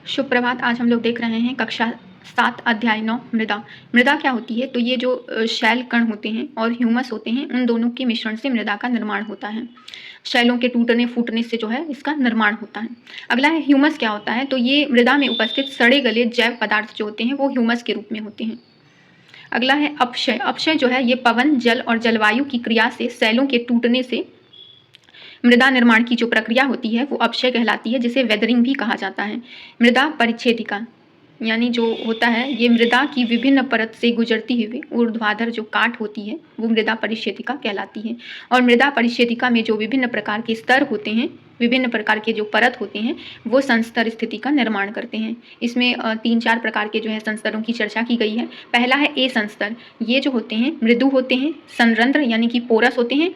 शुभ प्रभात। आज हम लोग देख रहे हैं कक्षा 7 अध्याय 9 मृदा। मृदा क्या होती है? तो ये जो शैल कण होते हैं और ह्यूमस होते हैं, उन दोनों के मिश्रण से मृदा का निर्माण होता है। शैलों के टूटने फूटने से जो है इसका निर्माण होता है। अगला है ह्यूमस क्या होता है? तो ये मृदा में उपस्थित सड़े गले जैव पदार्थ जो होते हैं वो ह्यूमस के रूप में होते हैं। अगला है अपक्षय। अपक्षय जो है ये पवन, जल और जलवायु की क्रिया से शैलों के टूटने से मृदा निर्माण की जो प्रक्रिया होती है वो अपक्षय कहलाती है, जिसे वेदरिंग भी कहा जाता है। मृदा परिच्छेदिका यानी जो होता है ये मृदा की विभिन्न परत से गुजरती हुई ऊर्ध्वाधर जो काट होती है वो मृदा परिच्छेदिका कहलाती है। और मृदा परिच्छेदिका में जो विभिन्न प्रकार के स्तर होते हैं, विभिन्न प्रकार के जो परत होते हैं वो संस्तर स्थिति का निर्माण करते हैं। इसमें 3-4 प्रकार के जो है संस्तरों की चर्चा की गई है। पहला है ए संस्तर। ये जो होते हैं मृदु होते हैं, संरंध्र यानी कि पोरस होते हैं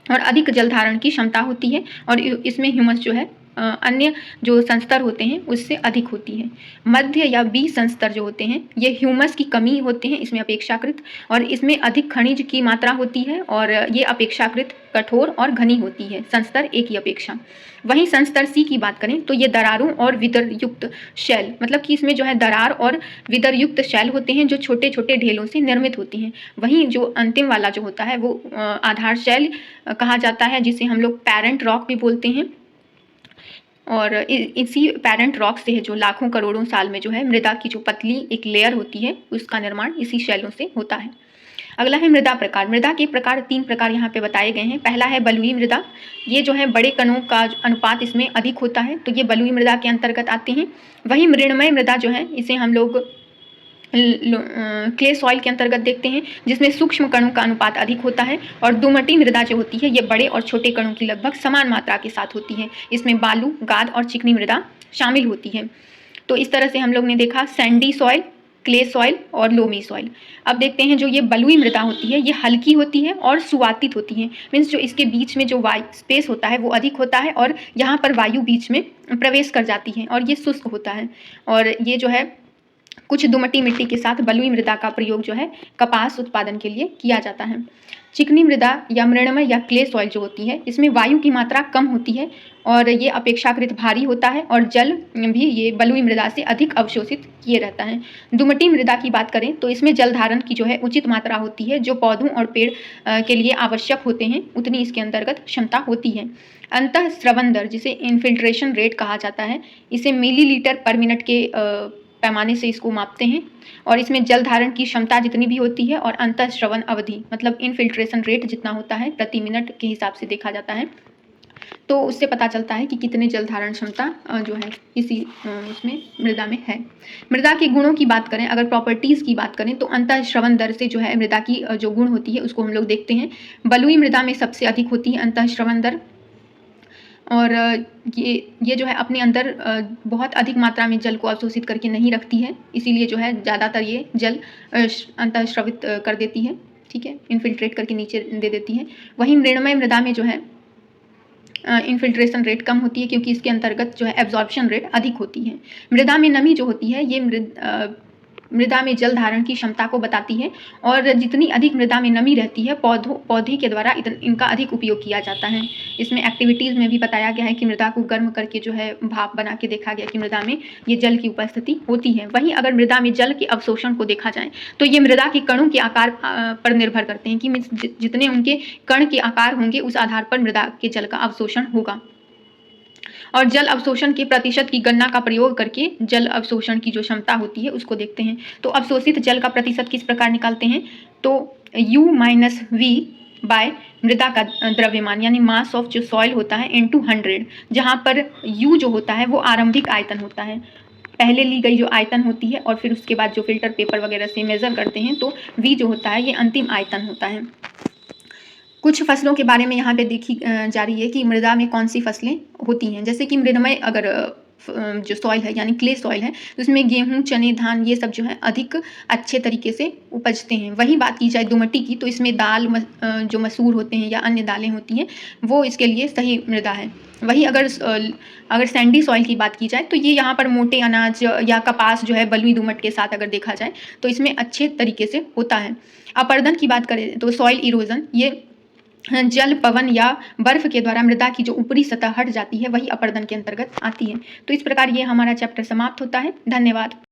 और अधिक जल धारण की क्षमता होती है। और इसमें ह्यूमस जो है अन्य जो संस्तर होते हैं उससे अधिक होती है। मध्य या बी संस्तर जो होते हैं ये ह्यूमस की कमी होते हैं इसमें अपेक्षाकृत, और इसमें अधिक खनिज की मात्रा होती है और ये अपेक्षाकृत कठोर और घनी होती है संस्तर ए की अपेक्षा। वहीं संस्तर सी की बात करें तो ये दरारों और विदर युक्त शैल, मतलब कि इसमें जो है दरार और विदर युक्त शैल होते हैं जो छोटे छोटे ढेलों से निर्मित होती हैं। वहीं जो अंतिम वाला जो होता है वो आधार शैल कहा जाता है, जिसे हम लोग पैरेंट रॉक भी बोलते हैं। और इसी पैरेंट रॉक से है जो लाखों करोड़ों साल में जो है मृदा की जो पतली एक लेयर होती है उसका निर्माण इसी शैलों से होता है। अगला है मृदा प्रकार। मृदा के प्रकार 3 प्रकार यहाँ पे बताए गए हैं। पहला है बलुई मृदा। ये जो है बड़े कणों का अनुपात इसमें अधिक होता है, तो ये बलुई मृदा के अंतर्गत आते हैं। वहीं मृणमय मृदा जो है इसे हम लोग क्ले सॉइल के अंतर्गत देखते हैं, जिसमें सूक्ष्म कणों का अनुपात अधिक होता है। और दोमटी मृदा जो होती है ये बड़े और छोटे कणों की लगभग समान मात्रा के साथ होती है। इसमें बालू, गाद और चिकनी मृदा शामिल होती है। तो इस तरह से हम लोग ने देखा सैंडी सॉइल, क्ले सॉइल और लोमी सॉइल। अब देखते हैं जो ये बलुई मृदा होती है ये हल्की होती है और सुवातित होती है। मीन्स जो इसके बीच में जो वायु स्पेस होता है वो अधिक होता है और यहाँ पर वायु बीच में प्रवेश कर जाती है और ये शुष्क होता है। और ये जो है कुछ दुमटी मिट्टी के साथ बलुई मृदा का प्रयोग जो है कपास उत्पादन के लिए किया जाता है। चिकनी मृदा या मृणमय या क्ले सॉइल जो होती है इसमें वायु की मात्रा कम होती है और ये अपेक्षाकृत भारी होता है और जल भी ये बलुई मृदा से अधिक अवशोषित किए रहता है। दुमटी मृदा की बात करें तो इसमें जल धारण की जो है उचित मात्रा होती है, जो पौधों और पेड़ के लिए आवश्यक होते हैं उतनी इसके अंतर्गत क्षमता होती है। अंतः स्रवन दर, जिसे इन्फिल्ट्रेशन रेट कहा जाता है, इसे मिलीलीटर पर मिनट के पैमाने से इसको मापते हैं। और इसमें जल धारण की क्षमता जितनी भी होती है और अंतःस्रवन अवधि मतलब इनफिल्ट्रेशन रेट जितना होता है प्रति मिनट के हिसाब से देखा जाता है। तो उससे पता चलता है कि कितने जल धारण क्षमता जो है इसी उसमें मृदा में है। मृदा के गुणों की बात करें, अगर प्रॉपर्टीज़ की बात करें तो अंतःस्रवन दर से जो है मृदा की जो गुण होती है उसको हम लोग देखते हैं। बलुई मृदा में सबसे अधिक होती है अंतःस्रवन दर, और ये जो है अपने अंदर बहुत अधिक मात्रा में जल को अवशोषित करके नहीं रखती है, इसीलिए जो है ज़्यादातर ये जल अंतःस्रवित कर देती है, ठीक है, इनफिल्ट्रेट करके नीचे दे देती है। वहीं मृणमय मृदा में जो है इनफिल्ट्रेशन रेट कम होती है क्योंकि इसके अंतर्गत जो है एब्जॉर्प्शन रेट अधिक होती है। मृदा में नमी जो होती है ये मृदा में जल धारण की क्षमता को बताती है, और जितनी अधिक मृदा में नमी रहती है पौधे के द्वारा इनका अधिक उपयोग किया जाता है। इसमें एक्टिविटीज़ में भी बताया गया है कि मृदा को गर्म करके जो है भाप बना के देखा गया कि मृदा में ये जल की उपस्थिति होती है। वहीं अगर मृदा में जल के अवशोषण को देखा जाए तो ये मृदा के कणों के आकार पर निर्भर करते हैं कि जितने उनके कण के आकार होंगे उस आधार पर मृदा के जल का अवशोषण होगा। और जल अवशोषण के प्रतिशत की गणना का प्रयोग करके जल अवशोषण की जो क्षमता होती है उसको देखते हैं। तो अवशोषित जल का प्रतिशत किस प्रकार निकालते हैं, तो U-V बाय मृदा का द्रव्यमान यानी मास ऑफ जो सॉइल होता है इनटू 100, जहाँ पर U जो होता है वो आरंभिक आयतन होता है, पहले ली गई जो आयतन होती है, और फिर उसके बाद जो फिल्टर पेपर वगैरह से मेज़र करते हैं तो V जो होता है ये अंतिम आयतन होता है। कुछ फसलों के बारे में यहाँ पे देखी जा रही है कि मृदा में कौन सी फसलें होती हैं। जैसे कि मृदमय अगर जो सॉइल है यानी क्ले सॉइल है तो उसमें गेहूँ, चने, धान ये सब जो है अधिक अच्छे तरीके से उपजते हैं। वहीं बात की जाए दोमटी की तो इसमें दाल जो मसूर होते हैं या अन्य दालें होती हैं वो इसके लिए सही मृदा है। वहीं अगर सैंडी सॉइल की बात की जाए तो ये यहाँ पर मोटे अनाज या कपास जो है बलुई दोमट के साथ अगर देखा जाए तो इसमें अच्छे तरीके से होता है। अपर्दन की बात करें तो सॉइल इरोजन, ये जल, पवन या बर्फ के द्वारा मृदा की जो ऊपरी सतह हट जाती है वही अपरदन के अंतर्गत आती है। तो इस प्रकार ये हमारा चैप्टर समाप्त होता है। धन्यवाद।